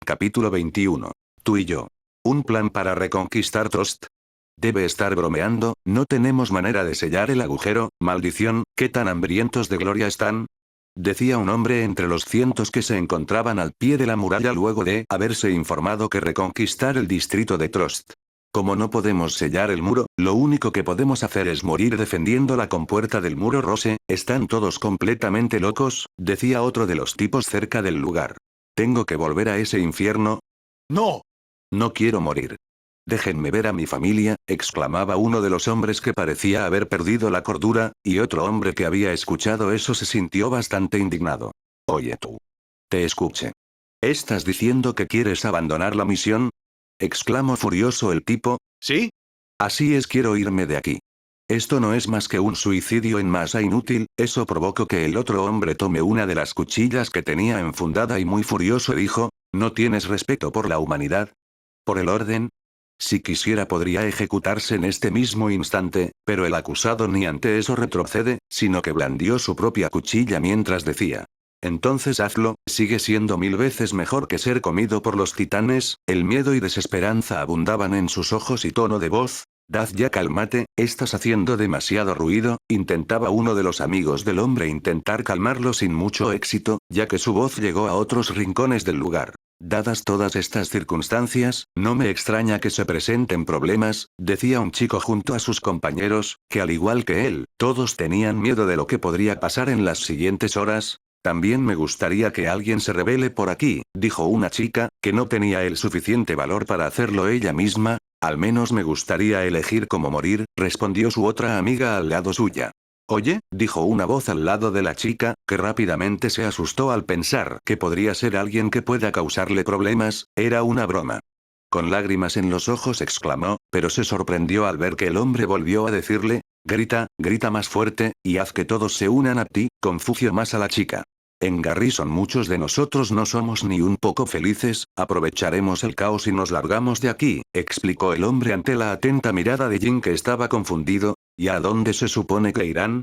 Capítulo 21. Tú y yo. ¿Un plan para reconquistar Trost? Debe estar bromeando, no tenemos manera de sellar el agujero, maldición, ¿qué tan hambrientos de gloria están? Decía un hombre entre los cientos que se encontraban al pie de la muralla luego de haberse informado que reconquistar el distrito de Trost. Como no podemos sellar el muro, lo único que podemos hacer es morir defendiendo la compuerta del muro Rose, están todos completamente locos, decía otro de los tipos cerca del lugar. ¿Tengo que volver a ese infierno? ¡No! No quiero morir. Déjenme ver a mi familia, exclamaba uno de los hombres que parecía haber perdido la cordura, y otro hombre que había escuchado eso se sintió bastante indignado. Oye tú. Te escuché. ¿Estás diciendo que quieres abandonar la misión? Exclamó furioso el tipo. ¿Sí? Así es, quiero irme de aquí. Esto no es más que un suicidio en masa inútil, eso provocó que el otro hombre tome una de las cuchillas que tenía enfundada y muy furioso dijo, ¿no tienes respeto por la humanidad? ¿Por el orden? Si quisiera podría ejecutarse en este mismo instante, pero el acusado ni ante eso retrocede, sino que blandió su propia cuchilla mientras decía. Entonces hazlo, sigue siendo 1000 veces mejor que ser comido por los titanes, el miedo y desesperanza abundaban en sus ojos y tono de voz. Dad ya, cálmate, estás haciendo demasiado ruido, intentaba uno de los amigos del hombre intentar calmarlo sin mucho éxito, ya que su voz llegó a otros rincones del lugar. Dadas todas estas circunstancias, no me extraña que se presenten problemas, decía un chico junto a sus compañeros, que al igual que él, todos tenían miedo de lo que podría pasar en las siguientes horas. También me gustaría que alguien se rebele por aquí, dijo una chica, que no tenía el suficiente valor para hacerlo ella misma. Al menos me gustaría elegir cómo morir, respondió su otra amiga al lado suya. Oye, dijo una voz al lado de la chica, que rápidamente se asustó al pensar que podría ser alguien que pueda causarle problemas, era una broma. Con lágrimas en los ojos exclamó, pero se sorprendió al ver que el hombre volvió a decirle, grita, grita más fuerte, y haz que todos se unan a ti, confundió más a la chica. En Garrison muchos de nosotros no somos ni un poco felices, aprovecharemos el caos y nos largamos de aquí, explicó el hombre ante la atenta mirada de Jin que estaba confundido. ¿Y a dónde se supone que irán?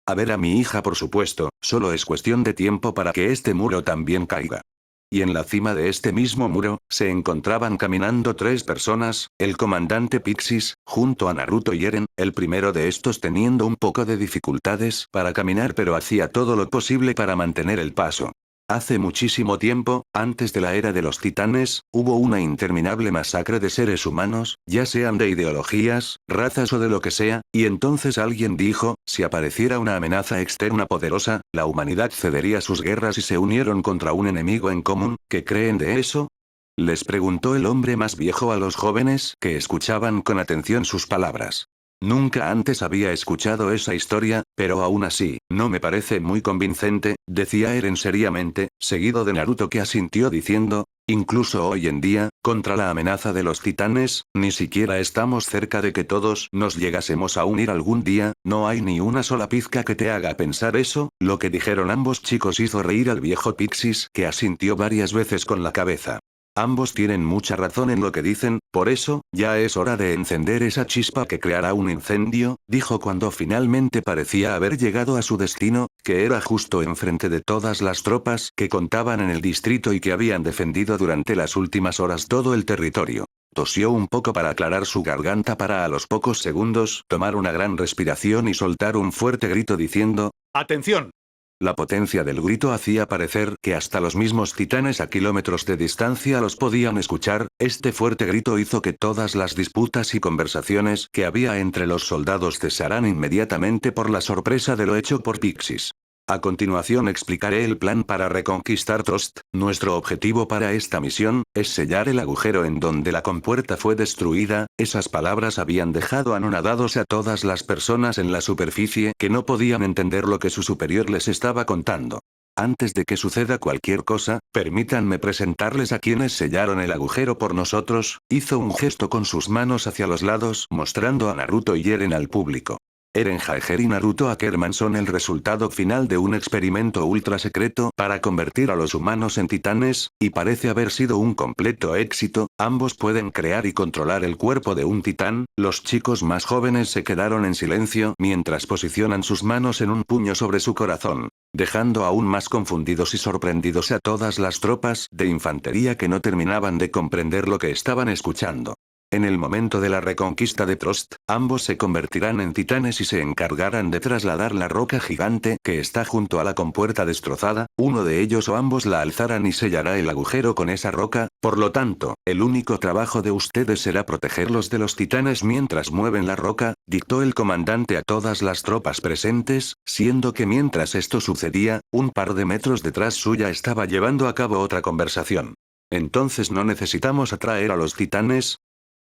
A ver a mi hija, por supuesto, solo es cuestión de tiempo para que este muro también caiga. Y en la cima de este mismo muro, se encontraban caminando 3 personas, el comandante Pixis, junto a Naruto y Eren, el primero de estos teniendo un poco de dificultades para caminar pero hacía todo lo posible para mantener el paso. Hace muchísimo tiempo, antes de la era de los titanes, hubo una interminable masacre de seres humanos, ya sean de ideologías, razas o de lo que sea, y entonces alguien dijo, si apareciera una amenaza externa poderosa, la humanidad cedería sus guerras y se unieron contra un enemigo en común. ¿Qué creen de eso? Les preguntó el hombre más viejo a los jóvenes que escuchaban con atención sus palabras. Nunca antes había escuchado esa historia, pero aún así, no me parece muy convincente, decía Eren seriamente, seguido de Naruto que asintió diciendo, incluso hoy en día, contra la amenaza de los titanes, ni siquiera estamos cerca de que todos nos llegásemos a unir algún día, no hay ni una sola pizca que te haga pensar eso. Lo que dijeron ambos chicos hizo reír al viejo Pixis, que asintió varias veces con la cabeza. Ambos tienen mucha razón en lo que dicen, por eso, ya es hora de encender esa chispa que creará un incendio, dijo cuando finalmente parecía haber llegado a su destino, que era justo enfrente de todas las tropas que contaban en el distrito y que habían defendido durante las últimas horas todo el territorio. Tosió un poco para aclarar su garganta para a los pocos segundos tomar una gran respiración y soltar un fuerte grito diciendo, ¡atención! La potencia del grito hacía parecer que hasta los mismos titanes a kilómetros de distancia los podían escuchar. Este fuerte grito hizo que todas las disputas y conversaciones que había entre los soldados cesaran inmediatamente por la sorpresa de lo hecho por Pixis. A continuación explicaré el plan para reconquistar Trost. Nuestro objetivo para esta misión es sellar el agujero en donde la compuerta fue destruida. Esas palabras habían dejado anonadados a todas las personas en la superficie que no podían entender lo que su superior les estaba contando. Antes de que suceda cualquier cosa, permítanme presentarles a quienes sellaron el agujero por nosotros. Hizo un gesto con sus manos hacia los lados mostrando a Naruto y Eren al público. Eren Jaeger y Naruto Ackerman son el resultado final de un experimento ultra secreto para convertir a los humanos en titanes, y parece haber sido un completo éxito. Ambos pueden crear y controlar el cuerpo de un titán. Los chicos más jóvenes se quedaron en silencio mientras posicionan sus manos en un puño sobre su corazón, dejando aún más confundidos y sorprendidos a todas las tropas de infantería que no terminaban de comprender lo que estaban escuchando. En el momento de la reconquista de Trost, ambos se convertirán en titanes y se encargarán de trasladar la roca gigante que está junto a la compuerta destrozada. Uno de ellos o ambos la alzarán y sellará el agujero con esa roca. Por lo tanto, el único trabajo de ustedes será protegerlos de los titanes mientras mueven la roca, dictó el comandante a todas las tropas presentes, siendo que mientras esto sucedía, un par de metros detrás suya estaba llevando a cabo otra conversación. ¿Entonces no necesitamos atraer a los titanes?,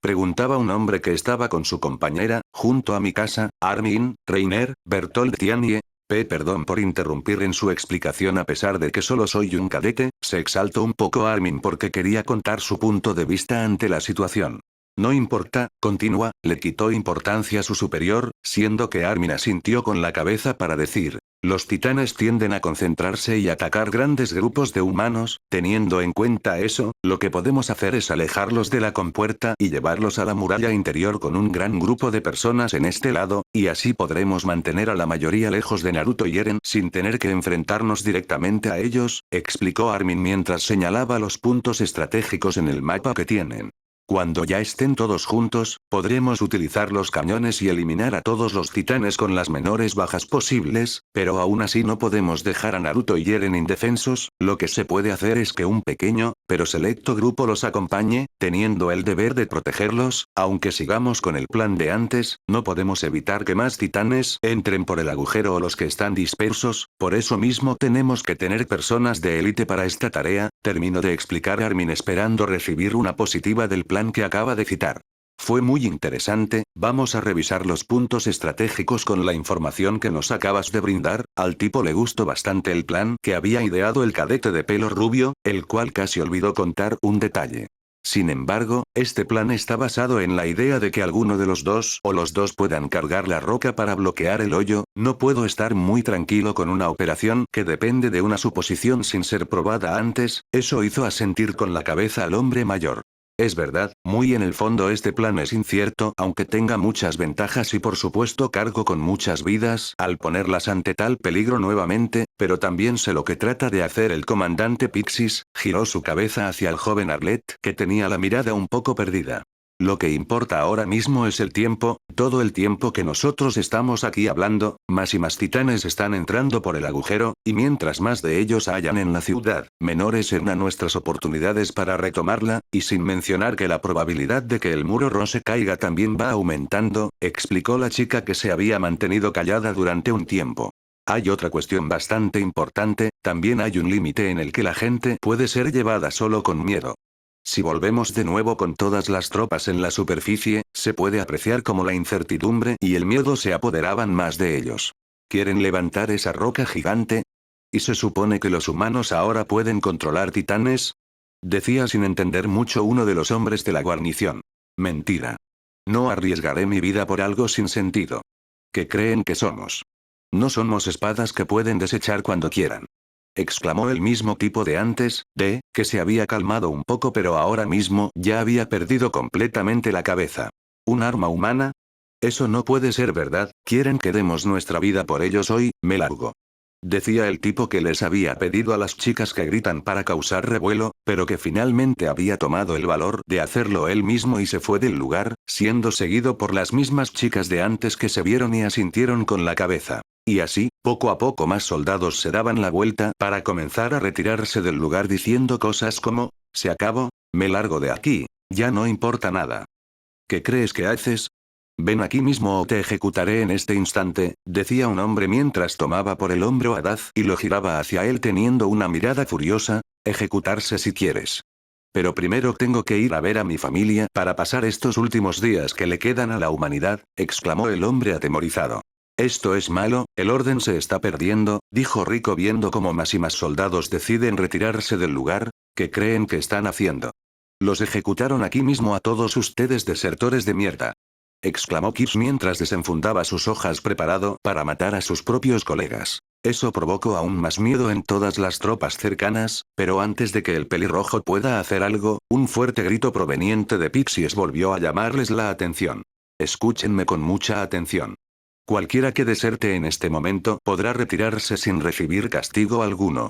preguntaba un hombre que estaba con su compañera, junto a mi casa. Armin, Reiner, Bertolt Tianie. Perdón por interrumpir en su explicación. A pesar de que solo soy un cadete, se exaltó un poco Armin porque quería contar su punto de vista ante la situación. No importa, continúa, le quitó importancia a su superior, siendo que Armin asintió con la cabeza para decir: los titanes tienden a concentrarse y atacar grandes grupos de humanos. Teniendo en cuenta eso, lo que podemos hacer es alejarlos de la compuerta y llevarlos a la muralla interior con un gran grupo de personas en este lado, y así podremos mantener a la mayoría lejos de Naruto y Eren sin tener que enfrentarnos directamente a ellos, explicó Armin mientras señalaba los puntos estratégicos en el mapa que tienen. Cuando ya estén todos juntos, podremos utilizar los cañones y eliminar a todos los titanes con las menores bajas posibles, pero aún así no podemos dejar a Naruto y Eren indefensos. Lo que se puede hacer es que un pequeño, pero selecto grupo los acompañe, teniendo el deber de protegerlos. Aunque sigamos con el plan de antes, no podemos evitar que más titanes entren por el agujero o los que están dispersos, por eso mismo tenemos que tener personas de élite para esta tarea, terminó de explicar Armin esperando recibir una positiva del plan que acaba de citar. Fue muy interesante. Vamos a revisar los puntos estratégicos con la información que nos acabas de brindar. Al tipo le gustó bastante el plan que había ideado el cadete de pelo rubio, el cual casi olvidó contar un detalle. Sin embargo, este plan está basado en la idea de que alguno de los dos o los dos puedan cargar la roca para bloquear el hoyo. No puedo estar muy tranquilo con una operación que depende de una suposición sin ser probada antes. Eso hizo asentir con la cabeza al hombre mayor. Es verdad, muy en el fondo este plan es incierto, aunque tenga muchas ventajas y por supuesto cargo con muchas vidas al ponerlas ante tal peligro nuevamente, pero también sé lo que trata de hacer el comandante Pixis. Giró su cabeza hacia el joven Arlet, que tenía la mirada un poco perdida. Lo que importa ahora mismo es el tiempo. Todo el tiempo que nosotros estamos aquí hablando, más y más titanes están entrando por el agujero, y mientras más de ellos hayan en la ciudad, menores serán nuestras oportunidades para retomarla, y sin mencionar que la probabilidad de que el muro rose caiga también va aumentando, explicó la chica que se había mantenido callada durante un tiempo. Hay otra cuestión bastante importante, también hay un límite en el que la gente puede ser llevada solo con miedo. Si volvemos de nuevo con todas las tropas en la superficie, se puede apreciar cómo la incertidumbre y el miedo se apoderaban más de ellos. ¿Quieren levantar esa roca gigante? ¿Y se supone que los humanos ahora pueden controlar titanes?, decía sin entender mucho uno de los hombres de la guarnición. Mentira. No arriesgaré mi vida por algo sin sentido. ¿Qué creen que somos? No somos espadas que pueden desechar cuando quieran. Exclamó el mismo tipo de antes, que se había calmado un poco pero ahora mismo ya había perdido completamente la cabeza. ¿Un arma humana? Eso no puede ser verdad. ¿Quieren que demos nuestra vida por ellos hoy? Me largo. Decía el tipo que les había pedido a las chicas que gritan para causar revuelo, pero que finalmente había tomado el valor de hacerlo él mismo y se fue del lugar, siendo seguido por las mismas chicas de antes que se vieron y asintieron con la cabeza. Y así, poco a poco más soldados se daban la vuelta para comenzar a retirarse del lugar diciendo cosas como: «Se acabó, me largo de aquí, ya no importa nada». ¿Qué crees que haces? Ven aquí mismo o te ejecutaré en este instante, decía un hombre mientras tomaba por el hombro a Daz y lo giraba hacia él teniendo una mirada furiosa. Ejecutarse si quieres. Pero primero tengo que ir a ver a mi familia para pasar estos últimos días que le quedan a la humanidad, exclamó el hombre atemorizado. Esto es malo, el orden se está perdiendo, dijo Rico viendo cómo más y más soldados deciden retirarse del lugar. ¿Qué creen que están haciendo? Los ejecutaron aquí mismo a todos ustedes desertores de mierda. exclamó Kips mientras desenfundaba sus hojas preparado para matar a sus propios colegas. Eso provocó aún más miedo en todas las tropas cercanas, pero antes de que el pelirrojo pueda hacer algo, un fuerte grito proveniente de Pixies volvió a llamarles la atención. Escúchenme con mucha atención. Cualquiera que deserte en este momento podrá retirarse sin recibir castigo alguno.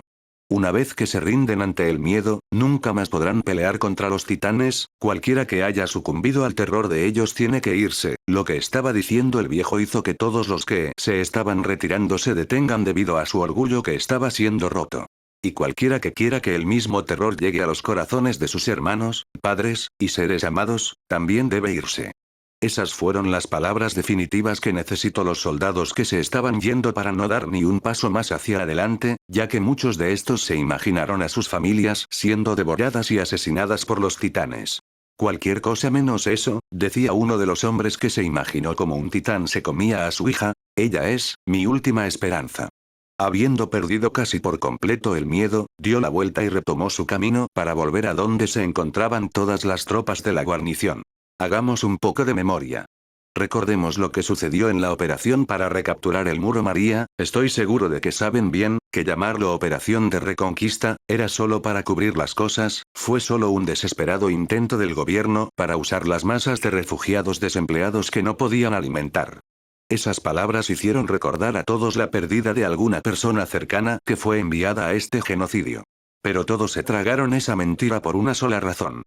Una vez que se rinden ante el miedo, nunca más podrán pelear contra los titanes, cualquiera que haya sucumbido al terror de ellos tiene que irse. Lo que estaba diciendo el viejo hizo que todos los que se estaban retirando se detengan debido a su orgullo que estaba siendo roto. Y cualquiera que quiera que el mismo terror llegue a los corazones de sus hermanos, padres, y seres amados, también debe irse. Esas fueron las palabras definitivas que necesitó los soldados que se estaban yendo para no dar ni un paso más hacia adelante, ya que muchos de estos se imaginaron a sus familias siendo devoradas y asesinadas por los titanes. Cualquier cosa menos eso, decía uno de los hombres que se imaginó como un titán se comía a su hija, ella es mi última esperanza. Habiendo perdido casi por completo el miedo, dio la vuelta y retomó su camino para volver a donde se encontraban todas las tropas de la guarnición. Hagamos un poco de memoria. Recordemos lo que sucedió en la operación para recapturar el Muro María. Estoy seguro de que saben bien, que llamarlo operación de reconquista, era solo para cubrir las cosas, fue solo un desesperado intento del gobierno para usar las masas de refugiados desempleados que no podían alimentar. Esas palabras hicieron recordar a todos la pérdida de alguna persona cercana que fue enviada a este genocidio. Pero todos se tragaron esa mentira por una sola razón.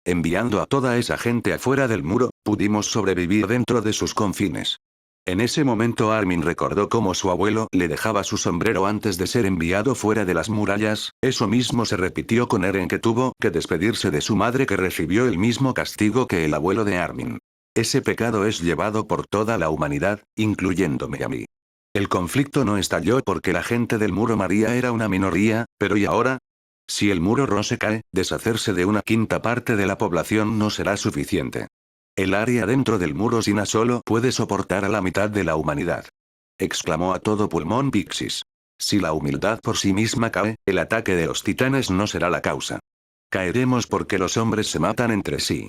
Enviando a toda esa gente afuera del muro, pudimos sobrevivir dentro de sus confines. En ese momento Armin recordó cómo su abuelo le dejaba su sombrero antes de ser enviado fuera de las murallas, eso mismo se repitió con Eren que tuvo que despedirse de su madre que recibió el mismo castigo que el abuelo de Armin. Ese pecado es llevado por toda la humanidad, incluyéndome a mí. El conflicto no estalló porque la gente del Muro María era una minoría, pero ¿y ahora? Si el muro Rose cae, deshacerse de una quinta parte de la población no será suficiente. El área dentro del muro Sina solo puede soportar a la mitad de la humanidad. Exclamó a todo pulmón Pixies. Si la humildad por sí misma cae, el ataque de los titanes no será la causa. Caeremos porque los hombres se matan entre sí.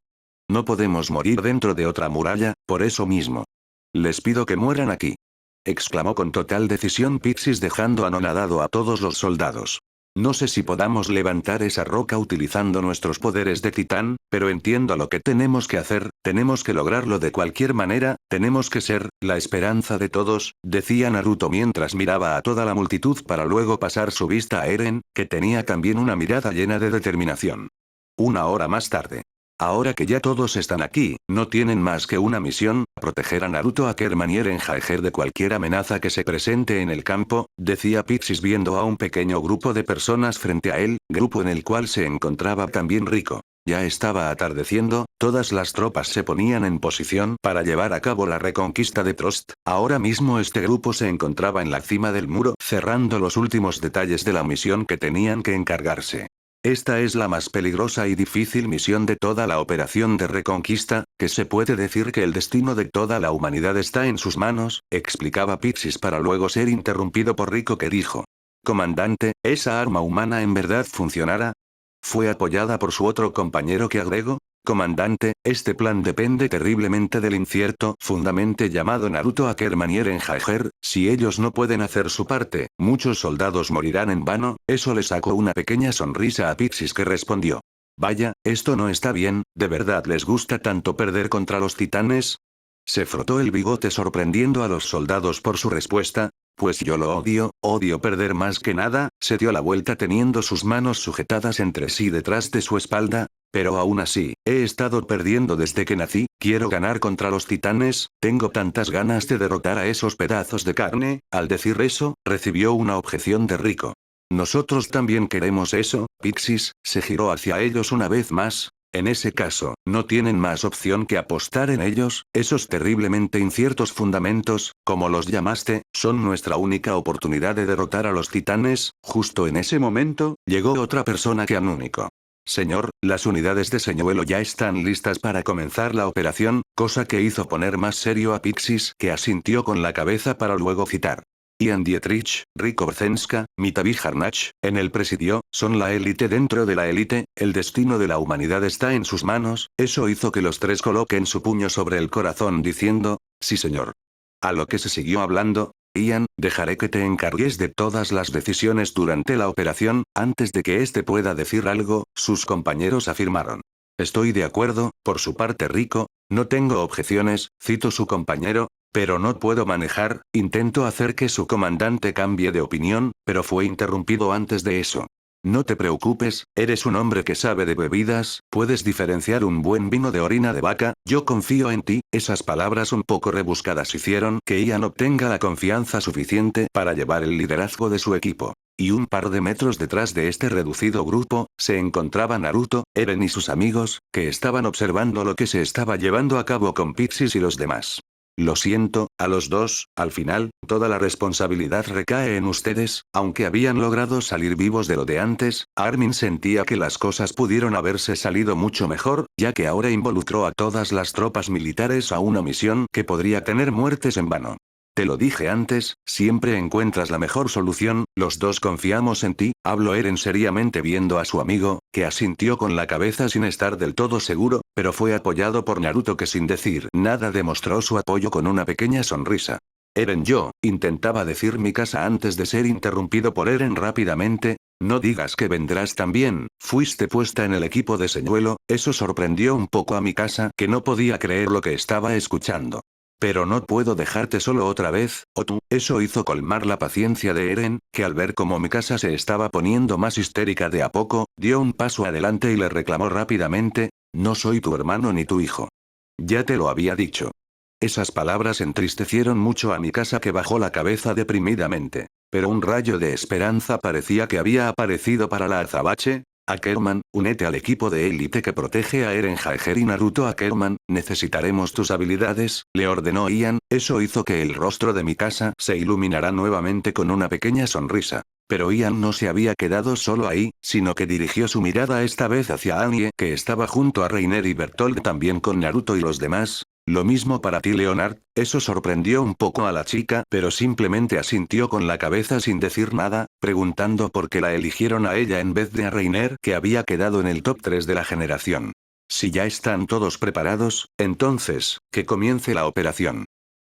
No podemos morir dentro de otra muralla, por eso mismo. Les pido que mueran aquí. Exclamó con total decisión Pixies dejando anonadado a todos los soldados. No sé si podamos levantar esa roca utilizando nuestros poderes de titán, pero entiendo lo que tenemos que hacer, tenemos que lograrlo de cualquier manera, tenemos que ser, la esperanza de todos, decía Naruto mientras miraba a toda la multitud para luego pasar su vista a Eren, que tenía también una mirada llena de determinación. Una hora más tarde. Ahora que ya todos están aquí, no tienen más que una misión, proteger a Naruto, Ackerman y Eren Jaeger de cualquier amenaza que se presente en el campo, decía Pixies viendo a un pequeño grupo de personas frente a él, grupo en el cual se encontraba también Rico. Ya estaba atardeciendo, todas las tropas se ponían en posición para llevar a cabo la reconquista de Trost, ahora mismo este grupo se encontraba en la cima del muro, cerrando los últimos detalles de la misión que tenían que encargarse. Esta es la más peligrosa y difícil misión de toda la operación de reconquista, que se puede decir que el destino de toda la humanidad está en sus manos, explicaba Pixies para luego ser interrumpido por Rico que dijo. Comandante, ¿esa arma humana en verdad funcionará? Fue apoyada por su otro compañero que agregó. Comandante, este plan depende terriblemente del incierto fundamente llamado Naruto Ackerman y Eren Jaeger, si ellos no pueden hacer su parte, muchos soldados morirán en vano, eso le sacó una pequeña sonrisa a Pixies que respondió. Vaya, esto no está bien, ¿de verdad les gusta tanto perder contra los titanes? Se frotó el bigote sorprendiendo a los soldados por su respuesta. Pues yo lo odio perder más que nada, se dio la vuelta teniendo sus manos sujetadas entre sí detrás de su espalda, pero aún así, he estado perdiendo desde que nací, quiero ganar contra los titanes, tengo tantas ganas de derrotar a esos pedazos de carne, al decir eso, recibió una objeción de Rico. Nosotros también queremos eso, Pixies, se giró hacia ellos una vez más. En ese caso, no tienen más opción que apostar en ellos, esos terriblemente inciertos fundamentos, como los llamaste, son nuestra única oportunidad de derrotar a los titanes. Justo en ese momento, llegó otra persona que único. Señor, las unidades de señuelo ya están listas para comenzar la operación, cosa que hizo poner más serio a Pixies que asintió con la cabeza para luego citar. Ian Dietrich, Rico Brzezinska, Mitabi Harnach, en el presidio, son la élite dentro de la élite, el destino de la humanidad está en sus manos, eso hizo que los tres coloquen su puño sobre el corazón diciendo, sí señor. A lo que se siguió hablando, Ian, dejaré que te encargues de todas las decisiones durante la operación, antes de que éste pueda decir algo, sus compañeros afirmaron. Estoy de acuerdo, por su parte Rico, no tengo objeciones, citó su compañero, pero no puedo manejar, intento hacer que su comandante cambie de opinión, pero fue interrumpido antes de eso. No te preocupes, eres un hombre que sabe de bebidas, puedes diferenciar un buen vino de orina de vaca, yo confío en ti. Esas palabras un poco rebuscadas hicieron que Ian obtenga la confianza suficiente para llevar el liderazgo de su equipo. Y un par de metros detrás de este reducido grupo, se encontraba Naruto, Eren y sus amigos, que estaban observando lo que se estaba llevando a cabo con Pixies y los demás. Lo siento, a los dos, al final, toda la responsabilidad recae en ustedes, aunque habían logrado salir vivos de lo de antes, Armin sentía que las cosas pudieron haberse salido mucho mejor, ya que ahora involucró a todas las tropas militares a una misión que podría tener muertes en vano. Te lo dije antes, siempre encuentras la mejor solución, los dos confiamos en ti, habló Eren seriamente viendo a su amigo, que asintió con la cabeza sin estar del todo seguro, pero fue apoyado por Naruto que sin decir nada demostró su apoyo con una pequeña sonrisa. Eren intentaba decir mi casa antes de ser interrumpido por Eren rápidamente, no digas que vendrás también, fuiste puesta en el equipo de señuelo, eso sorprendió un poco a mi casa que no podía creer lo que estaba escuchando. Pero no puedo dejarte solo otra vez, o tú, eso hizo colmar la paciencia de Eren, que al ver cómo Mikasa se estaba poniendo más histérica de a poco, dio un paso adelante y le reclamó rápidamente, no soy tu hermano ni tu hijo. Ya te lo había dicho. Esas palabras entristecieron mucho a Mikasa que bajó la cabeza deprimidamente. Pero un rayo de esperanza parecía que había aparecido para la azabache. Ackerman, únete al equipo de élite que protege a Eren Jaeger y Naruto. Ackerman, necesitaremos tus habilidades, le ordenó Ian, eso hizo que el rostro de Mikasa se iluminara nuevamente con una pequeña sonrisa. Pero Ian no se había quedado solo ahí, sino que dirigió su mirada esta vez hacia Annie, que estaba junto a Reiner y Bertolt también con Naruto y los demás. Lo mismo para ti Leonard, eso sorprendió un poco a la chica, pero simplemente asintió con la cabeza sin decir nada, preguntando por qué la eligieron a ella en vez de a Reiner, que había quedado en el top 3 de la generación. Si ya están todos preparados, entonces, que comience la operación.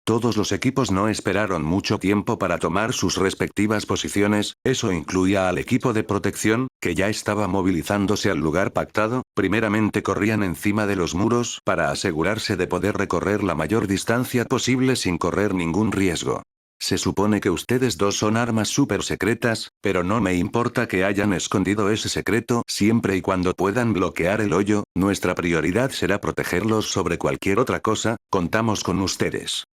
Todos los equipos no esperaron mucho tiempo para tomar sus respectivas posiciones, eso incluía al equipo de protección, que ya estaba movilizándose al lugar pactado, primeramente corrían encima de los muros para asegurarse de poder recorrer la mayor distancia posible sin correr ningún riesgo. Se supone que ustedes dos son armas súper secretas, pero no me importa que hayan escondido ese secreto siempre y cuando puedan bloquear el hoyo, nuestra prioridad será protegerlos sobre cualquier otra cosa, contamos con ustedes.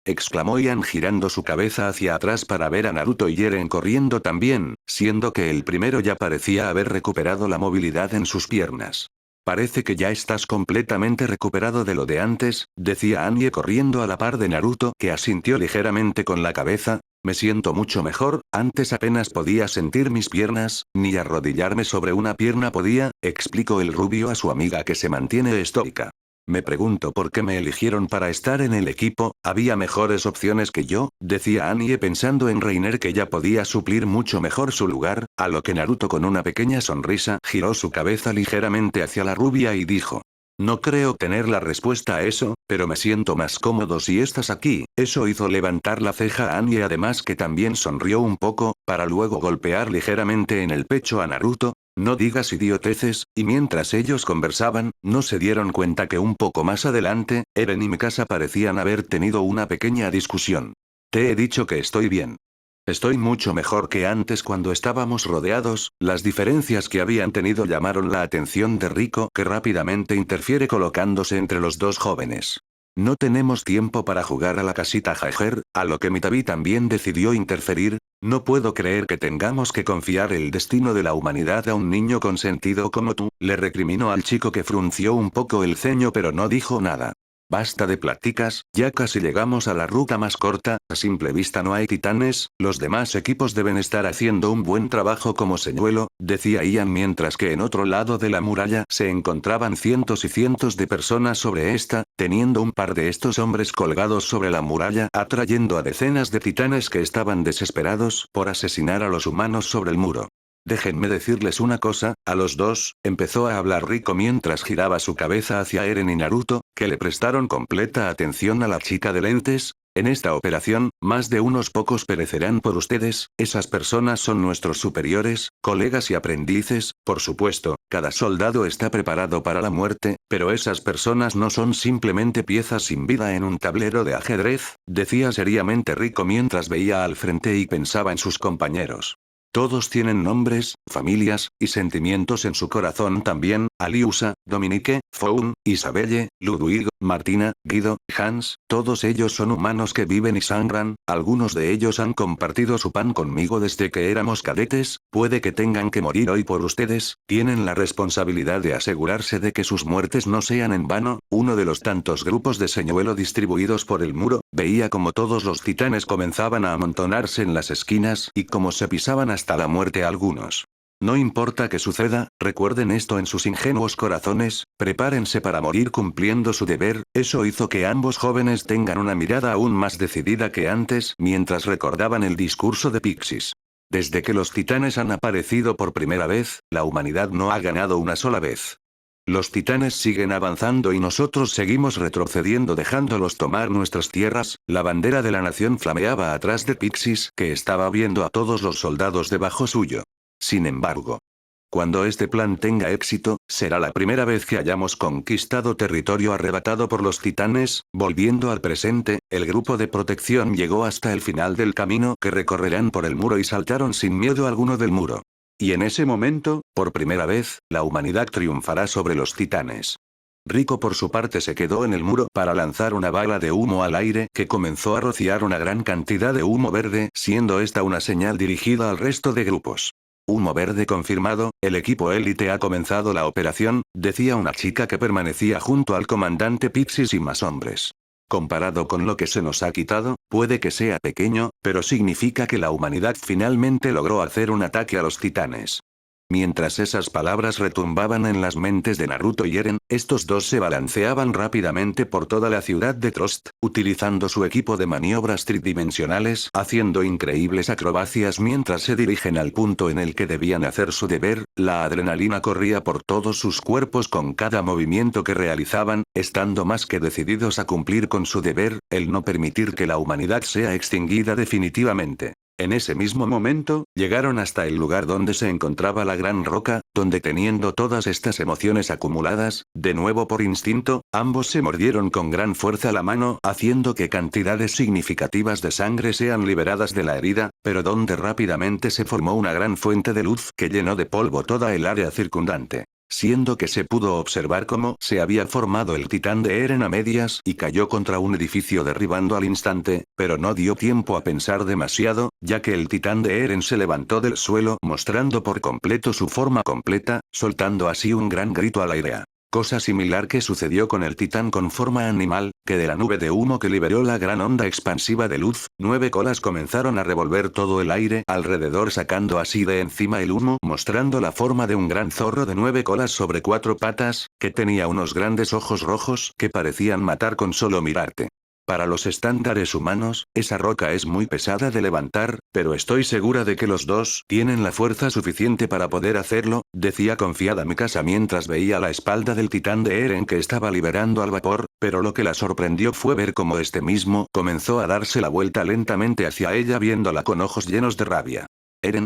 Exclamó Ian girando su cabeza hacia atrás para ver a Naruto y Eren corriendo también, siendo que el primero ya parecía haber recuperado la movilidad en sus piernas. Parece que ya estás completamente recuperado de lo de antes, decía Annie corriendo a la par de Naruto que asintió ligeramente con la cabeza, me siento mucho mejor, antes apenas podía sentir mis piernas, ni arrodillarme sobre una pierna podía, explicó el rubio a su amiga que se mantiene estoica. Me pregunto por qué me eligieron para estar en el equipo, había mejores opciones que yo, decía Annie pensando en Reiner que ya podía suplir mucho mejor su lugar, a lo que Naruto con una pequeña sonrisa giró su cabeza ligeramente hacia la rubia y dijo. No creo tener la respuesta a eso, pero me siento más cómodo si estás aquí, eso hizo levantar la ceja a Annie además que también sonrió un poco, para luego golpear ligeramente en el pecho a Naruto. No digas idioteces, y mientras ellos conversaban, no se dieron cuenta que un poco más adelante, Eren y Mikasa parecían haber tenido una pequeña discusión. Te he dicho que estoy bien. Estoy mucho mejor que antes cuando estábamos rodeados, las diferencias que habían tenido llamaron la atención de Rico que rápidamente interfiere colocándose entre los dos jóvenes. No tenemos tiempo para jugar a la casita Jaeger, a lo que Mitabi también decidió interferir. No puedo creer que tengamos que confiar el destino de la humanidad a un niño consentido como tú, le recriminó al chico que frunció un poco el ceño pero no dijo nada. Basta de pláticas, ya casi llegamos a la ruta más corta, a simple vista no hay titanes, los demás equipos deben estar haciendo un buen trabajo como señuelo, decía Ian mientras que en otro lado de la muralla se encontraban cientos y cientos de personas sobre esta, teniendo un par de estos hombres colgados sobre la muralla atrayendo a decenas de titanes que estaban desesperados por asesinar a los humanos sobre el muro. Déjenme decirles una cosa, a los dos, empezó a hablar Rico mientras giraba su cabeza hacia Eren y Naruto, que le prestaron completa atención a la chica de lentes. En esta operación, más de unos pocos perecerán por ustedes, esas personas son nuestros superiores, colegas y aprendices, por supuesto, cada soldado está preparado para la muerte, pero esas personas no son simplemente piezas sin vida en un tablero de ajedrez, decía seriamente Rico mientras veía al frente y pensaba en sus compañeros. Todos tienen nombres, familias, y sentimientos en su corazón también, Aliusa, Dominique, Faun, Isabelle, Ludwig, Martina, Guido, Hans, todos ellos son humanos que viven y sangran, algunos de ellos han compartido su pan conmigo desde que éramos cadetes, puede que tengan que morir hoy por ustedes, tienen la responsabilidad de asegurarse de que sus muertes no sean en vano, uno de los tantos grupos de señuelo distribuidos por el muro, veía como todos los titanes comenzaban a amontonarse en las esquinas y como se pisaban hasta la muerte algunos. No importa qué suceda, recuerden esto en sus ingenuos corazones, prepárense para morir cumpliendo su deber, eso hizo que ambos jóvenes tengan una mirada aún más decidida que antes mientras recordaban el discurso de Pixis. Desde que los titanes han aparecido por primera vez, la humanidad no ha ganado una sola vez. Los titanes siguen avanzando y nosotros seguimos retrocediendo dejándolos tomar nuestras tierras, la bandera de la nación flameaba atrás de Pixis que estaba viendo a todos los soldados debajo suyo. Sin embargo, cuando este plan tenga éxito, será la primera vez que hayamos conquistado territorio arrebatado por los titanes, volviendo al presente, el grupo de protección llegó hasta el final del camino que recorrerán por el muro y saltaron sin miedo alguno del muro. Y en ese momento, por primera vez, la humanidad triunfará sobre los titanes. Rico por su parte se quedó en el muro para lanzar una bala de humo al aire que comenzó a rociar una gran cantidad de humo verde, siendo esta una señal dirigida al resto de grupos. Humo verde confirmado, el equipo élite ha comenzado la operación, decía una chica que permanecía junto al comandante Pixis y más hombres. Comparado con lo que se nos ha quitado, puede que sea pequeño, pero significa que la humanidad finalmente logró hacer un ataque a los titanes. Mientras esas palabras retumbaban en las mentes de Naruto y Eren, estos dos se balanceaban rápidamente por toda la ciudad de Trost, utilizando su equipo de maniobras tridimensionales, haciendo increíbles acrobacias mientras se dirigen al punto en el que debían hacer su deber, la adrenalina corría por todos sus cuerpos con cada movimiento que realizaban, estando más que decididos a cumplir con su deber, el no permitir que la humanidad sea extinguida definitivamente. En ese mismo momento, llegaron hasta el lugar donde se encontraba la gran roca, donde teniendo todas estas emociones acumuladas, de nuevo por instinto, ambos se mordieron con gran fuerza la mano, haciendo que cantidades significativas de sangre sean liberadas de la herida, pero donde rápidamente se formó una gran fuente de luz que llenó de polvo toda el área circundante. Siendo que se pudo observar cómo se había formado el titán de Eren a medias y cayó contra un edificio derribando al instante, pero no dio tiempo a pensar demasiado, ya que el titán de Eren se levantó del suelo mostrando por completo su forma completa, soltando así un gran grito al aire. Cosa similar que sucedió con el titán con forma animal, que de la nube de humo que liberó la gran onda expansiva de luz, 9 colas comenzaron a revolver todo el aire alrededor sacando así de encima el humo mostrando la forma de un gran zorro de 9 colas sobre 4 patas, que tenía unos grandes ojos rojos que parecían matar con solo mirarte. Para los estándares humanos, esa roca es muy pesada de levantar, pero estoy segura de que los dos tienen la fuerza suficiente para poder hacerlo, decía confiada Mikasa mientras veía la espalda del titán de Eren que estaba liberando al vapor, pero lo que la sorprendió fue ver cómo este mismo comenzó a darse la vuelta lentamente hacia ella viéndola con ojos llenos de rabia. ¿Eren?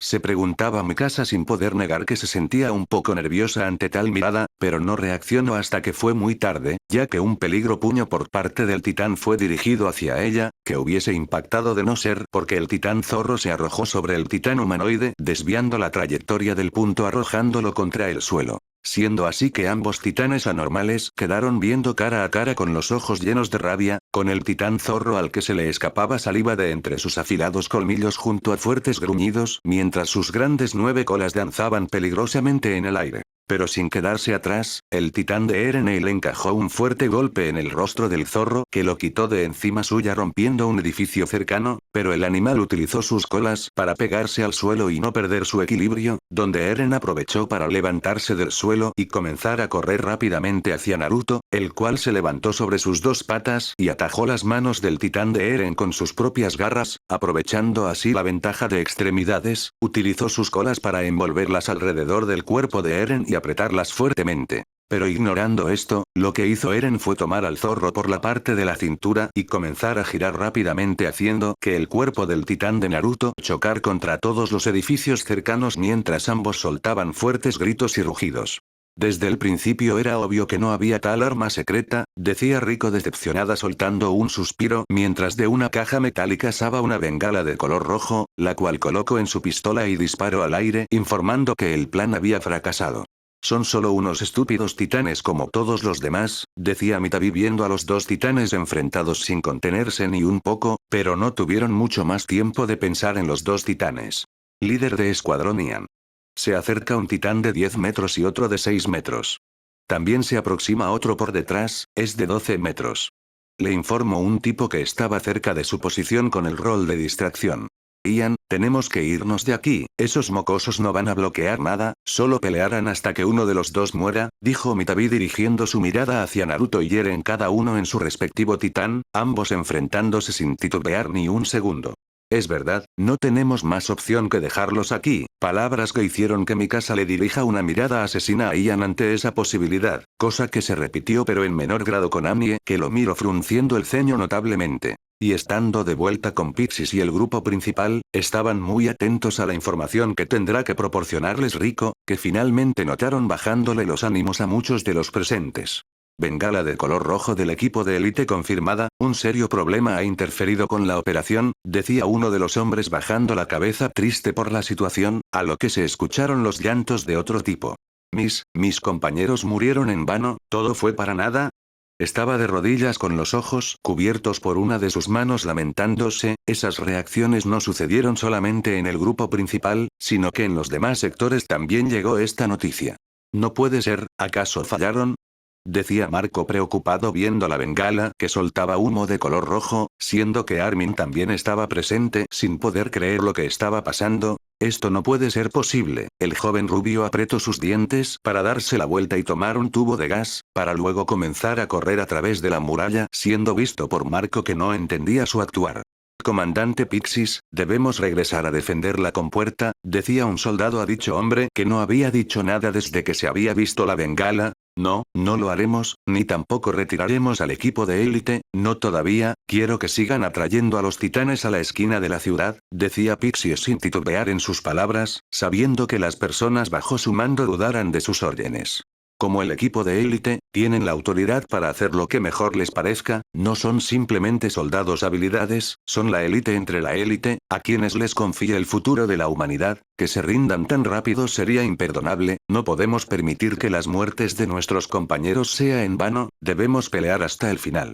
Se preguntaba Mikasa sin poder negar que se sentía un poco nerviosa ante tal mirada, pero no reaccionó hasta que fue muy tarde, ya que un peligro puño por parte del titán fue dirigido hacia ella, que hubiese impactado de no ser porque el titán zorro se arrojó sobre el titán humanoide, desviando la trayectoria del punto arrojándolo contra el suelo. Siendo así que ambos titanes anormales quedaron viendo cara a cara con los ojos llenos de rabia, con el titán zorro al que se le escapaba saliva de entre sus afilados colmillos junto a fuertes gruñidos mientras sus grandes 9 colas danzaban peligrosamente en el aire. Pero sin quedarse atrás, el titán de Eren le encajó un fuerte golpe en el rostro del zorro que lo quitó de encima suya rompiendo un edificio cercano, pero el animal utilizó sus colas para pegarse al suelo y no perder su equilibrio, donde Eren aprovechó para levantarse del suelo y comenzar a correr rápidamente hacia Naruto, el cual se levantó sobre sus dos patas y atajó las manos del titán de Eren con sus propias garras, aprovechando así la ventaja de extremidades, utilizó sus colas para envolverlas alrededor del cuerpo de Eren y apretarlas fuertemente. Pero ignorando esto, lo que hizo Eren fue tomar al zorro por la parte de la cintura y comenzar a girar rápidamente haciendo que el cuerpo del titán de Naruto chocar contra todos los edificios cercanos mientras ambos soltaban fuertes gritos y rugidos. Desde el principio era obvio que no había tal arma secreta, decía Rico decepcionada soltando un suspiro mientras de una caja metálica sacaba una bengala de color rojo, la cual colocó en su pistola y disparó al aire informando que el plan había fracasado. Son solo unos estúpidos titanes como todos los demás, decía Mitabi viendo a los dos titanes enfrentados sin contenerse ni un poco, pero no tuvieron mucho más tiempo de pensar en los dos titanes. Líder de escuadrón Ian. Se acerca un titán de 10 metros y otro de 6 metros. También se aproxima otro por detrás, es de 12 metros. Le informó un tipo que estaba cerca de su posición con el rol de distracción. Ian, tenemos que irnos de aquí, esos mocosos no van a bloquear nada, solo pelearán hasta que uno de los dos muera, dijo Mitabi dirigiendo su mirada hacia Naruto y Eren cada uno en su respectivo titán, ambos enfrentándose sin titubear ni un segundo. Es verdad, no tenemos más opción que dejarlos aquí, palabras que hicieron que Mikasa le dirija una mirada asesina a Ian ante esa posibilidad, cosa que se repitió pero en menor grado con Amie, que lo miró frunciendo el ceño notablemente. Y estando de vuelta con Pixis y el grupo principal, estaban muy atentos a la información que tendrá que proporcionarles Rico, que finalmente notaron bajándole los ánimos a muchos de los presentes. Bengala de color rojo del equipo de élite confirmada, un serio problema ha interferido con la operación, decía uno de los hombres bajando la cabeza triste por la situación, a lo que se escucharon los llantos de otro tipo. Mis compañeros murieron en vano, todo fue para nada. Estaba de rodillas con los ojos cubiertos por una de sus manos lamentándose, esas reacciones no sucedieron solamente en el grupo principal, sino que en los demás sectores también llegó esta noticia. No puede ser, ¿acaso fallaron? Decía Marco preocupado viendo la bengala que soltaba humo de color rojo, siendo que Armin también estaba presente sin poder creer lo que estaba pasando. Esto no puede ser posible. El joven rubio apretó sus dientes para darse la vuelta y tomar un tubo de gas, para luego comenzar a correr a través de la muralla, siendo visto por Marco que no entendía su actuar. Comandante Pixis, debemos regresar a defender la compuerta, decía un soldado a dicho hombre que no había dicho nada desde que se había visto la bengala. No, no lo haremos, ni tampoco retiraremos al equipo de élite, no todavía, quiero que sigan atrayendo a los titanes a la esquina de la ciudad, decía Pixie sin titubear en sus palabras, sabiendo que las personas bajo su mando dudaran de sus órdenes. Como el equipo de élite, tienen la autoridad para hacer lo que mejor les parezca, no son simplemente soldados habilidades, son la élite entre la élite, a quienes les confía el futuro de la humanidad, que se rindan tan rápido sería imperdonable, no podemos permitir que las muertes de nuestros compañeros sea en vano, debemos pelear hasta el final.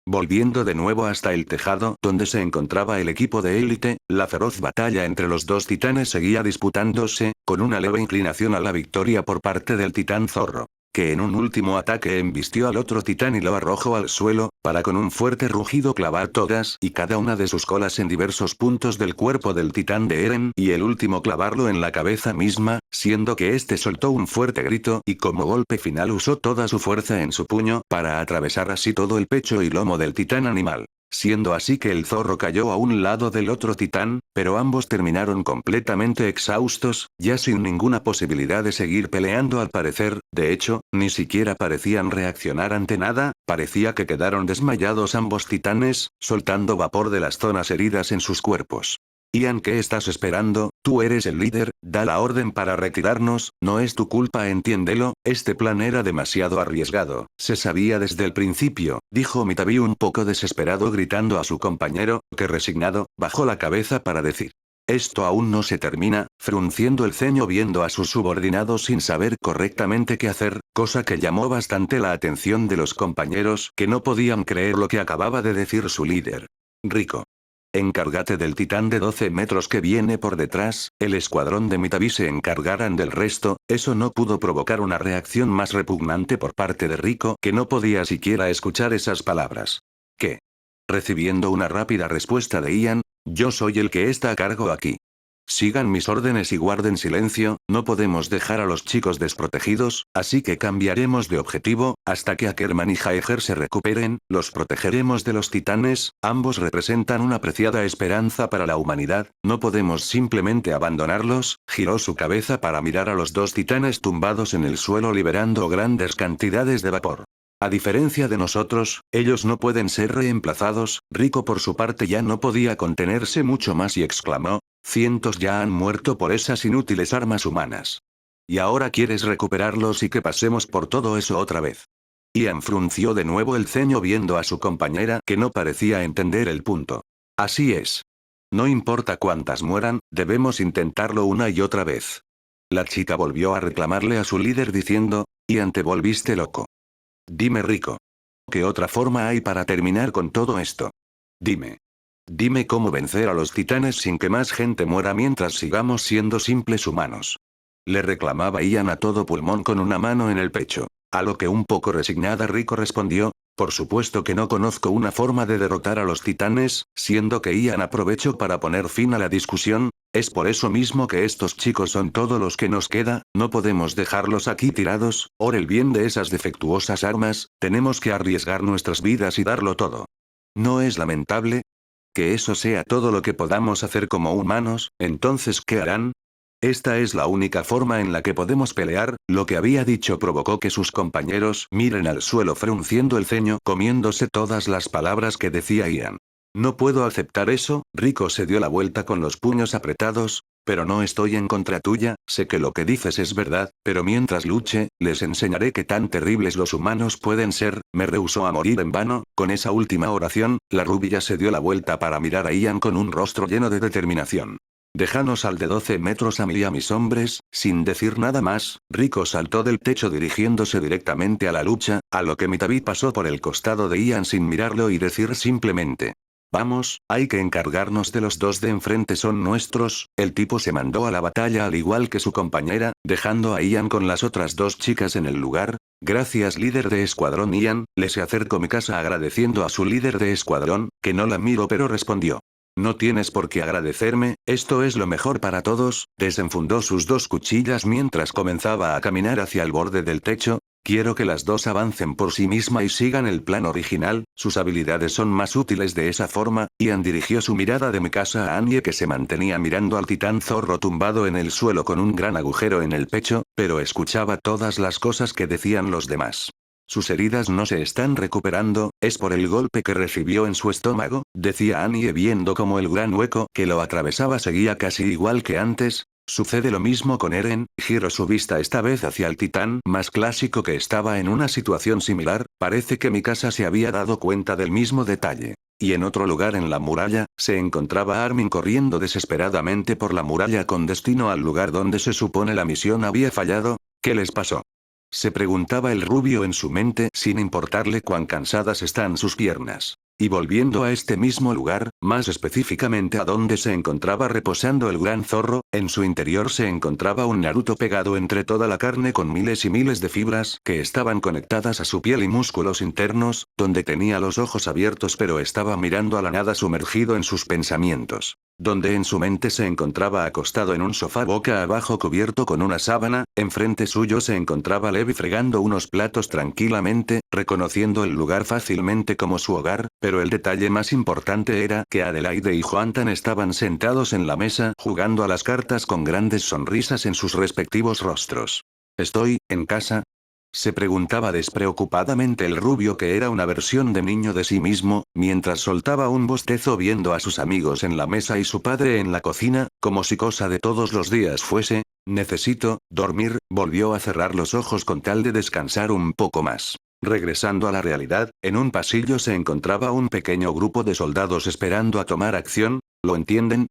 Volviendo de nuevo hasta el tejado donde se encontraba el equipo de élite, la feroz batalla entre los dos titanes seguía disputándose, con una leve inclinación a la victoria por parte del titán zorro, que en un último ataque embistió al otro titán y lo arrojó al suelo, para con un fuerte rugido clavar todas y cada una de sus colas en diversos puntos del cuerpo del titán de Eren y el último clavarlo en la cabeza misma, siendo que este soltó un fuerte grito y como golpe final usó toda su fuerza en su puño para atravesar así todo el pecho y lomo del titán animal. Siendo así que el zorro cayó a un lado del otro titán, pero ambos terminaron completamente exhaustos, ya sin ninguna posibilidad de seguir peleando al parecer, de hecho, ni siquiera parecían reaccionar ante nada, parecía que quedaron desmayados ambos titanes, soltando vapor de las zonas heridas en sus cuerpos. Ian, ¿qué estás esperando? Tú eres el líder, da la orden para retirarnos, no es tu culpa, entiéndelo, este plan era demasiado arriesgado, se sabía desde el principio, dijo Mitabi un poco desesperado gritando a su compañero, que resignado, bajó la cabeza para decir. Esto aún no se termina, frunciendo el ceño viendo a sus subordinados sin saber correctamente qué hacer, cosa que llamó bastante la atención de los compañeros que no podían creer lo que acababa de decir su líder. Rico. Encárgate del titán de 12 metros que viene por detrás, el escuadrón de Mitabi se encargarán del resto. Eso no pudo provocar una reacción más repugnante por parte de Rico, que no podía siquiera escuchar esas palabras. ¿Qué? Recibiendo una rápida respuesta de Ian, yo soy el que está a cargo aquí. Sigan mis órdenes y guarden silencio, no podemos dejar a los chicos desprotegidos, así que cambiaremos de objetivo, hasta que Ackerman y Jaeger se recuperen, los protegeremos de los titanes, ambos representan una preciada esperanza para la humanidad, no podemos simplemente abandonarlos. Giró su cabeza para mirar a los dos titanes tumbados en el suelo liberando grandes cantidades de vapor. A diferencia de nosotros, ellos no pueden ser reemplazados. Rico por su parte ya no podía contenerse mucho más y exclamó, cientos ya han muerto por esas inútiles armas humanas. ¿Y ahora quieres recuperarlos y que pasemos por todo eso otra vez? Ian frunció de nuevo el ceño viendo a su compañera que no parecía entender el punto. Así es. No importa cuántas mueran, debemos intentarlo una y otra vez. La chica volvió a reclamarle a su líder diciendo, Ian, te volviste loco. Dime, Rico. ¿Qué otra forma hay para terminar con todo esto? Dime. Dime cómo vencer a los titanes sin que más gente muera mientras sigamos siendo simples humanos. Le reclamaba Ian a todo pulmón con una mano en el pecho. A lo que un poco resignada Rico respondió, por supuesto que no conozco una forma de derrotar a los titanes, siendo que Ian aprovechó para poner fin a la discusión. Es por eso mismo que estos chicos son todos los que nos queda, no podemos dejarlos aquí tirados, por el bien de esas defectuosas armas, tenemos que arriesgar nuestras vidas y darlo todo. ¿No es lamentable? Que eso sea todo lo que podamos hacer como humanos, entonces ¿qué harán? Esta es la única forma en la que podemos pelear. Lo que había dicho provocó que sus compañeros miren al suelo frunciendo el ceño, comiéndose todas las palabras que decía Ian. No puedo aceptar eso. Rico se dio la vuelta con los puños apretados, pero no estoy en contra tuya, sé que lo que dices es verdad, pero mientras luche, les enseñaré qué tan terribles los humanos pueden ser. Me rehusó a morir en vano. Con esa última oración, la rubia se dio la vuelta para mirar a Ian con un rostro lleno de determinación. Déjanos al de 12 metros a mí y a mis hombres. Sin decir nada más, Rico saltó del techo dirigiéndose directamente a la lucha, a lo que Mitabi pasó por el costado de Ian sin mirarlo y decir simplemente. Vamos, hay que encargarnos de los dos de enfrente, son nuestros. El tipo se mandó a la batalla al igual que su compañera, dejando a Ian con las otras dos chicas en el lugar. Gracias, líder de escuadrón. Ian le se acercó mi casa agradeciendo a su líder de escuadrón, que no la miró pero respondió. No tienes por qué agradecerme, esto es lo mejor para todos. Desenfundó sus dos cuchillas mientras comenzaba a caminar hacia el borde del techo. Quiero que las dos avancen por sí misma y sigan el plan original, sus habilidades son más útiles de esa forma. Ian dirigió su mirada de mi casa a Annie, que se mantenía mirando al titán zorro tumbado en el suelo con un gran agujero en el pecho, pero escuchaba todas las cosas que decían los demás. Sus heridas no se están recuperando, es por el golpe que recibió en su estómago, decía Annie viendo como el gran hueco que lo atravesaba seguía casi igual que antes. Sucede lo mismo con Eren. Giró su vista esta vez hacia el titán más clásico que estaba en una situación similar. Parece que Mikasa se había dado cuenta del mismo detalle. Y en otro lugar en la muralla, se encontraba Armin corriendo desesperadamente por la muralla con destino al lugar donde se supone la misión había fallado. ¿Qué les pasó? Se preguntaba el rubio en su mente sin importarle cuán cansadas están sus piernas. Y volviendo a este mismo lugar, más específicamente a donde se encontraba reposando el gran zorro, en su interior se encontraba un Naruto pegado entre toda la carne con miles y miles de fibras que estaban conectadas a su piel y músculos internos, donde tenía los ojos abiertos pero estaba mirando a la nada sumergido en sus pensamientos. Donde en su mente se encontraba acostado en un sofá boca abajo cubierto con una sábana, enfrente suyo se encontraba Levi fregando unos platos tranquilamente, reconociendo el lugar fácilmente como su hogar, pero el detalle más importante era que Adelaide y Juantan estaban sentados en la mesa jugando a las cartas con grandes sonrisas en sus respectivos rostros. ¿Estoy en casa? Se preguntaba despreocupadamente el rubio, que era una versión de niño de sí mismo, mientras soltaba un bostezo viendo a sus amigos en la mesa y su padre en la cocina, como si cosa de todos los días fuese. Necesito dormir. Volvió a cerrar los ojos con tal de descansar un poco más. Regresando a la realidad, en un pasillo se encontraba un pequeño grupo de soldados esperando a tomar acción. ¿Lo entienden?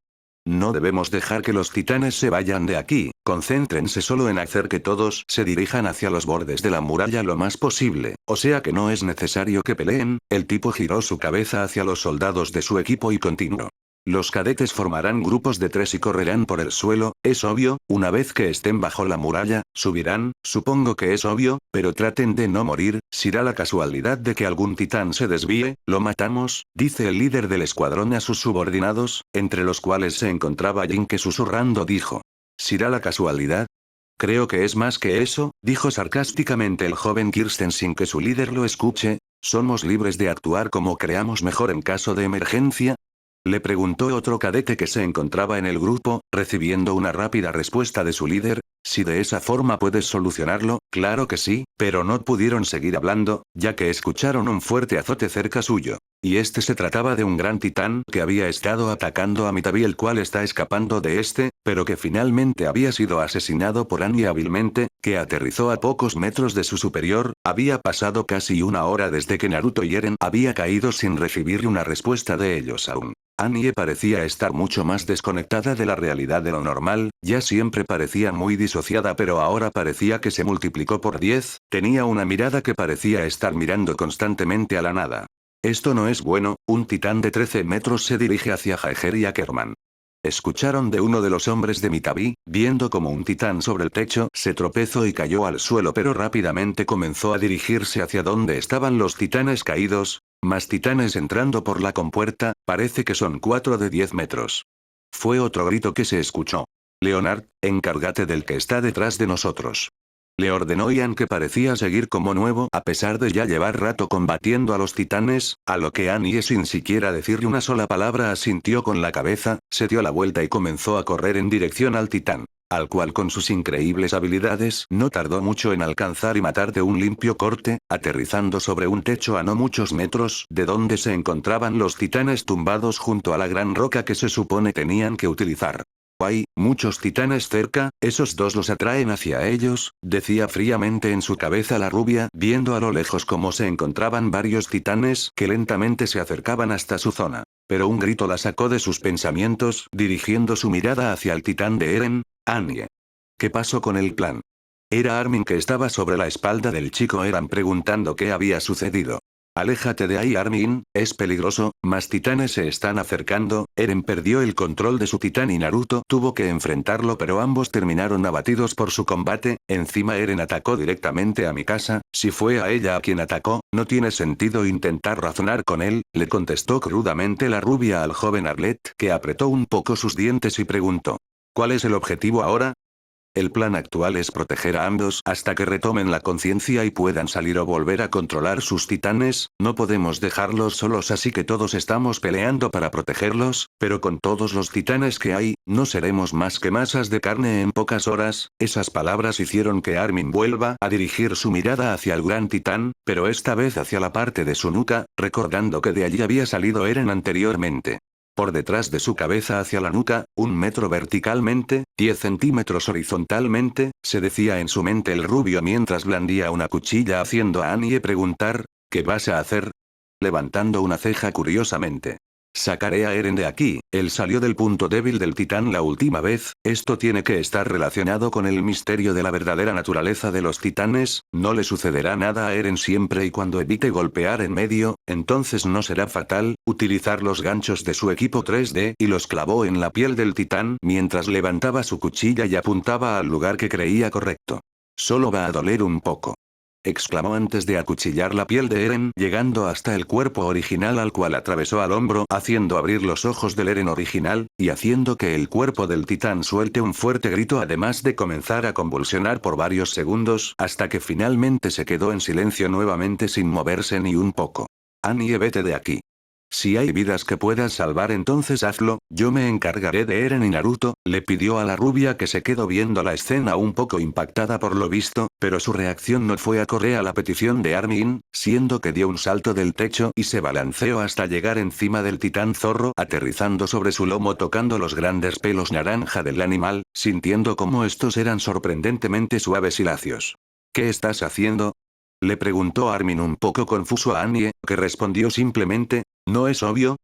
No debemos dejar que los titanes se vayan de aquí, concéntrense solo en hacer que todos se dirijan hacia los bordes de la muralla lo más posible, o sea que no es necesario que peleen. El tipo giró su cabeza hacia los soldados de su equipo y continuó. Los cadetes formarán grupos de 3 y correrán por el suelo, es obvio, una vez que estén bajo la muralla, subirán, supongo que es obvio, pero traten de no morir, si da la casualidad de que algún titán se desvíe, lo matamos, dice el líder del escuadrón a sus subordinados, entre los cuales se encontraba Jin, que susurrando dijo. ¿Si da la casualidad? Creo que es más que eso, dijo sarcásticamente el joven Kirsten sin que su líder lo escuche. ¿Somos libres de actuar como creamos mejor en caso de emergencia? Le preguntó otro cadete que se encontraba en el grupo, recibiendo una rápida respuesta de su líder. Si de esa forma puedes solucionarlo, claro que sí, pero no pudieron seguir hablando, ya que escucharon un fuerte azote cerca suyo. Y este se trataba de un gran titán que había estado atacando a Mitabi, el cual está escapando de este, pero que finalmente había sido asesinado por Annie hábilmente, que aterrizó a pocos metros de su superior. Había pasado casi una hora desde que Naruto y Eren había caído sin recibir una respuesta de ellos aún. Annie parecía estar mucho más desconectada de la realidad de lo normal, ya siempre parecía muy disociada, pero ahora parecía que se multiplicó por 10, tenía una mirada que parecía estar mirando constantemente a la nada. Esto no es bueno, un titán de 13 metros se dirige hacia Jaeger y Ackerman. Escucharon de uno de los hombres de Mitabi, viendo como un titán sobre el techo se tropezó y cayó al suelo, pero rápidamente comenzó a dirigirse hacia donde estaban los titanes caídos. Más titanes entrando por la compuerta, parece que son 4 de 10 metros. Fue otro grito que se escuchó. Leonard, encárgate del que está detrás de nosotros. Le ordenó Ian, que parecía seguir como nuevo a pesar de ya llevar rato combatiendo a los titanes, a lo que Annie sin siquiera decirle una sola palabra asintió con la cabeza, se dio la vuelta y comenzó a correr en dirección al titán, al cual con sus increíbles habilidades no tardó mucho en alcanzar y matar de un limpio corte, aterrizando sobre un techo a no muchos metros de donde se encontraban los titanes tumbados junto a la gran roca que se supone tenían que utilizar. Hay muchos titanes cerca, esos dos los atraen hacia ellos, decía fríamente en su cabeza la rubia, viendo a lo lejos cómo se encontraban varios titanes que lentamente se acercaban hasta su zona. Pero un grito la sacó de sus pensamientos, dirigiendo su mirada hacia el titán de Eren. Annie. ¿Qué pasó con el plan? Era Armin, que estaba sobre la espalda del chico Eren preguntando qué había sucedido. Aléjate de ahí, Armin, es peligroso, más titanes se están acercando. Eren perdió el control de su titán y Naruto tuvo que enfrentarlo, pero ambos terminaron abatidos por su combate. Encima Eren atacó directamente a Mikasa, si fue a ella a quien atacó, no tiene sentido intentar razonar con él, le contestó crudamente la rubia al joven Arlet, que apretó un poco sus dientes y preguntó. ¿Cuál es el objetivo ahora? El plan actual es proteger a ambos hasta que retomen la conciencia y puedan salir o volver a controlar sus titanes. No podemos dejarlos solos, así que todos estamos peleando para protegerlos, pero con todos los titanes que hay, no seremos más que masas de carne en pocas horas. Esas palabras hicieron que Armin vuelva a dirigir su mirada hacia el gran titán, pero esta vez hacia la parte de su nuca, recordando que de allí había salido Eren anteriormente. Por detrás de su cabeza hacia la nuca, 1 metro verticalmente, 10 centímetros horizontalmente, se decía en su mente el rubio mientras blandía una cuchilla, haciendo a Annie preguntar, ¿qué vas a hacer? Levantando una ceja curiosamente. Sacaré a Eren de aquí, él salió del punto débil del titán la última vez, esto tiene que estar relacionado con el misterio de la verdadera naturaleza de los titanes, no le sucederá nada a Eren siempre y cuando evite golpear en medio, entonces no será fatal. Utilizar los ganchos de su equipo 3D y los clavó en la piel del titán mientras levantaba su cuchilla y apuntaba al lugar que creía correcto. Solo va a doler un poco, exclamó antes de acuchillar la piel de Eren, llegando hasta el cuerpo original, al cual atravesó al hombro, haciendo abrir los ojos del Eren original, y haciendo que el cuerpo del titán suelte un fuerte grito, además de comenzar a convulsionar por varios segundos, hasta que finalmente se quedó en silencio nuevamente sin moverse ni un poco. Annie, vete de aquí. Si hay vidas que puedas salvar, entonces hazlo, yo me encargaré de Eren y Naruto, le pidió a la rubia, que se quedó viendo la escena un poco impactada por lo visto, pero su reacción no fue acorde a la petición de Armin, siendo que dio un salto del techo y se balanceó hasta llegar encima del titán zorro, aterrizando sobre su lomo tocando los grandes pelos naranja del animal, sintiendo cómo estos eran sorprendentemente suaves y lacios. ¿Qué estás haciendo? Le preguntó Armin un poco confuso a Annie, que respondió simplemente, ¿no es obvio?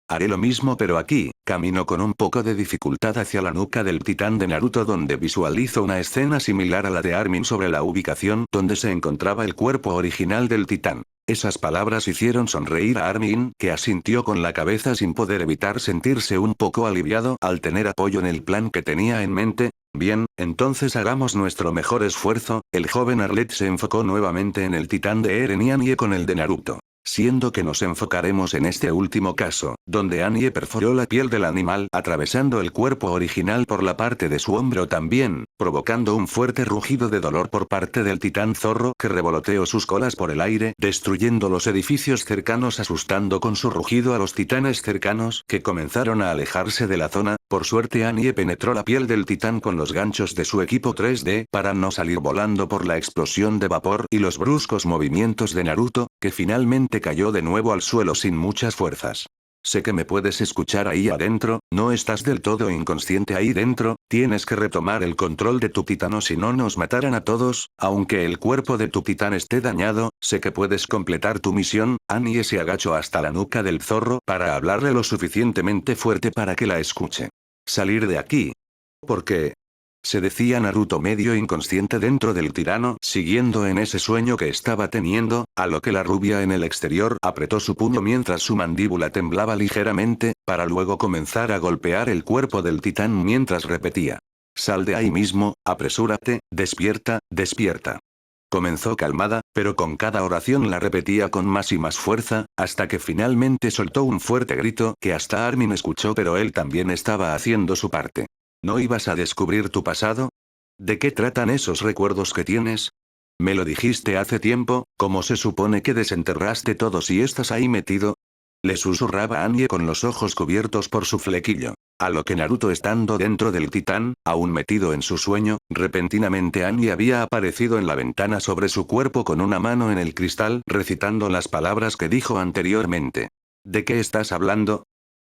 Haré lo mismo, pero aquí. Caminó con un poco de dificultad hacia la nuca del titán de Naruto, donde visualizó una escena similar a la de Armin sobre la ubicación donde se encontraba el cuerpo original del titán. Esas palabras hicieron sonreír a Armin, que asintió con la cabeza sin poder evitar sentirse un poco aliviado al tener apoyo en el plan que tenía en mente. Bien, entonces hagamos nuestro mejor esfuerzo. El joven Arlet se enfocó nuevamente en el titán de Eren y Annie con el de Naruto. Siendo que nos enfocaremos en este último caso, donde Annie perforó la piel del animal atravesando el cuerpo original por la parte de su hombro también, provocando un fuerte rugido de dolor por parte del titán zorro que revoloteó sus colas por el aire, destruyendo los edificios cercanos asustando con su rugido a los titanes cercanos que comenzaron a alejarse de la zona. Por suerte Annie penetró la piel del titán con los ganchos de su equipo 3D para no salir volando por la explosión de vapor y los bruscos movimientos de Naruto, que finalmente cayó de nuevo al suelo sin muchas fuerzas. Sé que me puedes escuchar ahí adentro, no estás del todo inconsciente ahí dentro, tienes que retomar el control de tu titán o si no nos matarán a todos, aunque el cuerpo de tu titán esté dañado, sé que puedes completar tu misión. Annie se agachó hasta la nuca del zorro para hablarle lo suficientemente fuerte para que la escuche. Salir de aquí. ¿Por qué? Se decía Naruto medio inconsciente dentro del tirano, siguiendo en ese sueño que estaba teniendo, a lo que la rubia en el exterior apretó su puño mientras su mandíbula temblaba ligeramente, para luego comenzar a golpear el cuerpo del titán mientras repetía. Sal de ahí mismo, apresúrate, despierta, despierta. Comenzó calmada, pero con cada oración la repetía con más y más fuerza, hasta que finalmente soltó un fuerte grito que hasta Armin escuchó pero él también estaba haciendo su parte. ¿No ibas a descubrir tu pasado? ¿De qué tratan esos recuerdos que tienes? Me lo dijiste hace tiempo, ¿cómo se supone que desenterraste todo si estás ahí metido? Le susurraba Annie con los ojos cubiertos por su flequillo. A lo que Naruto estando dentro del titán, aún metido en su sueño, repentinamente Annie había aparecido en la ventana sobre su cuerpo con una mano en el cristal recitando las palabras que dijo anteriormente. ¿De qué estás hablando?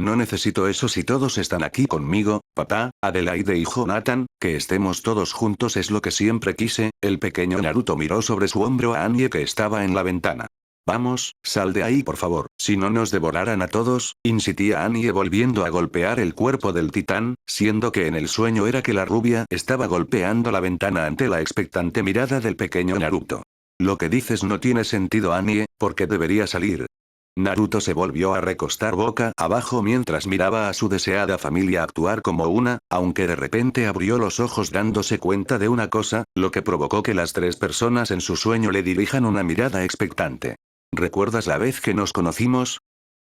No necesito eso si todos están aquí conmigo, papá, Adelaide y Jonathan, que estemos todos juntos es lo que siempre quise. El pequeño Naruto miró sobre su hombro a Annie que estaba en la ventana. Vamos, sal de ahí por favor, si no nos devorarán a todos, insistía Annie volviendo a golpear el cuerpo del titán, siendo que en el sueño era que la rubia estaba golpeando la ventana ante la expectante mirada del pequeño Naruto. Lo que dices no tiene sentido Annie, porque debería salir. Naruto se volvió a recostar boca abajo mientras miraba a su deseada familia actuar como una, aunque de repente abrió los ojos dándose cuenta de una cosa, lo que provocó que las tres personas en su sueño le dirijan una mirada expectante. ¿Recuerdas la vez que nos conocimos?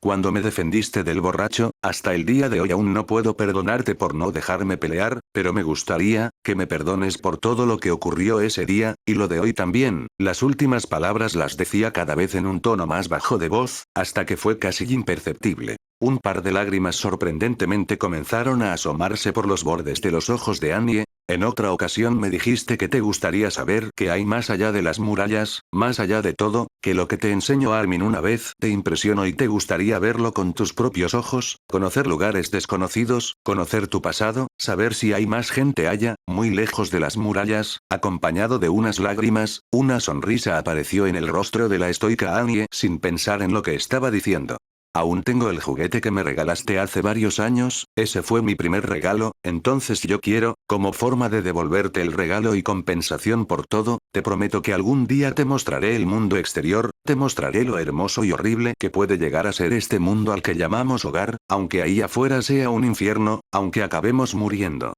Cuando me defendiste del borracho, hasta el día de hoy aún no puedo perdonarte por no dejarme pelear, pero me gustaría que me perdones por todo lo que ocurrió ese día, y lo de hoy también. Las últimas palabras las decía cada vez en un tono más bajo de voz, hasta que fue casi imperceptible. Un par de lágrimas sorprendentemente comenzaron a asomarse por los bordes de los ojos de Annie. En otra ocasión me dijiste que te gustaría saber qué hay más allá de las murallas, más allá de todo, que lo que te enseñó Armin una vez te impresionó y te gustaría verlo con tus propios ojos, conocer lugares desconocidos, conocer tu pasado, saber si hay más gente allá, muy lejos de las murallas. Acompañado de unas lágrimas, una sonrisa apareció en el rostro de la estoica Annie sin pensar en lo que estaba diciendo. Aún tengo el juguete que me regalaste hace varios años, ese fue mi primer regalo, entonces yo quiero, como forma de devolverte el regalo y compensación por todo, te prometo que algún día te mostraré el mundo exterior, te mostraré lo hermoso y horrible que puede llegar a ser este mundo al que llamamos hogar, aunque ahí afuera sea un infierno, aunque acabemos muriendo.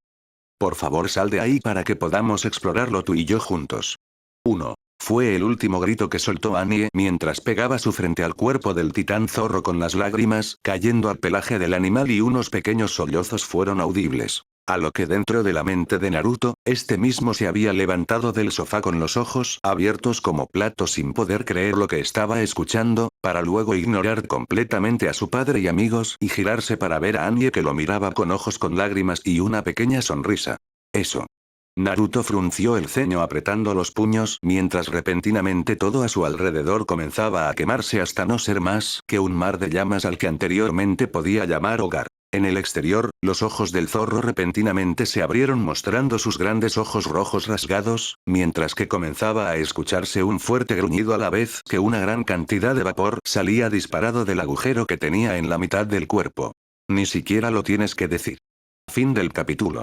Por favor sal de ahí para que podamos explorarlo tú y yo juntos. 1. Fue el último grito que soltó Annie mientras pegaba su frente al cuerpo del titán zorro con las lágrimas cayendo al pelaje del animal y unos pequeños sollozos fueron audibles. A lo que dentro de la mente de Naruto, este mismo se había levantado del sofá con los ojos abiertos como platos sin poder creer lo que estaba escuchando, para luego ignorar completamente a su padre y amigos y girarse para ver a Annie que lo miraba con ojos con lágrimas y una pequeña sonrisa. Eso. Naruto frunció el ceño apretando los puños mientras repentinamente todo a su alrededor comenzaba a quemarse hasta no ser más que un mar de llamas al que anteriormente podía llamar hogar. En el exterior, los ojos del zorro repentinamente se abrieron mostrando sus grandes ojos rojos rasgados, mientras que comenzaba a escucharse un fuerte gruñido a la vez que una gran cantidad de vapor salía disparado del agujero que tenía en la mitad del cuerpo. Ni siquiera lo tienes que decir. Fin del capítulo.